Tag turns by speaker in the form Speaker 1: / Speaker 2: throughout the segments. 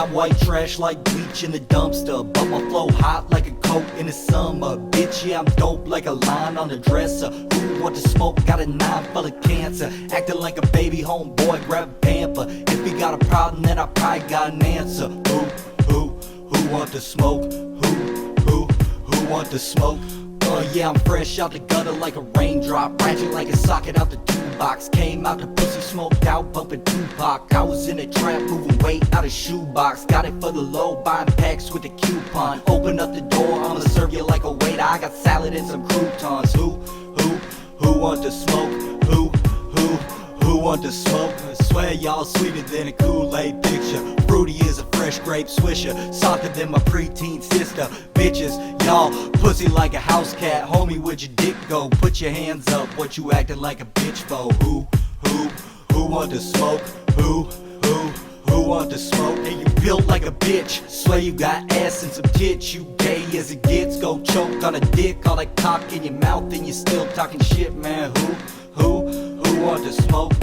Speaker 1: I'm white trash like bleach in the dumpster, but my flow hot like a coat in the summer. Bitch, yeah, I'm dope like a line on the dresser. Who want to smoke? Got a 9 full of cancer. Acting like a baby homeboy, grab a pamper. If you got a problem, then I probably got an answer. Who want to smoke? Who want to smoke? Yeah, I'm fresh out the gutter like a raindrop, ratchet like a socket out the toolbox. Came out the pussy, smoked out, bumping Tupac. I was in a trap, moving weight out of shoebox. Got it for the low, buying packs with a coupon. Open up the door, I'ma serve you like a waiter. I got salad and some croutons. Who want to smoke? Who want to smoke? I swear y'all sweeter than a Kool-Aid picture. Fruity as a fresh grape swisher. Softer than my preteen sister. Bitches, y'all pussy like a house cat. Homie, where'd your dick go? Put your hands up, what you acting like a bitch for? Who want to smoke? Who want to smoke? And you built like a bitch. Swear you got ass and some tits. You gay as it gets. Go choke on a dick, all that cock in your mouth, and you still talking shit, man. Who want to smoke?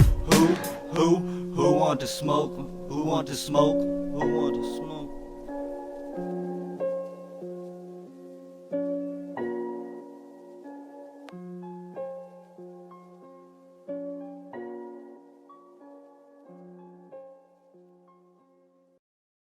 Speaker 1: Who want to smoke? Who want to smoke? Who want to smoke?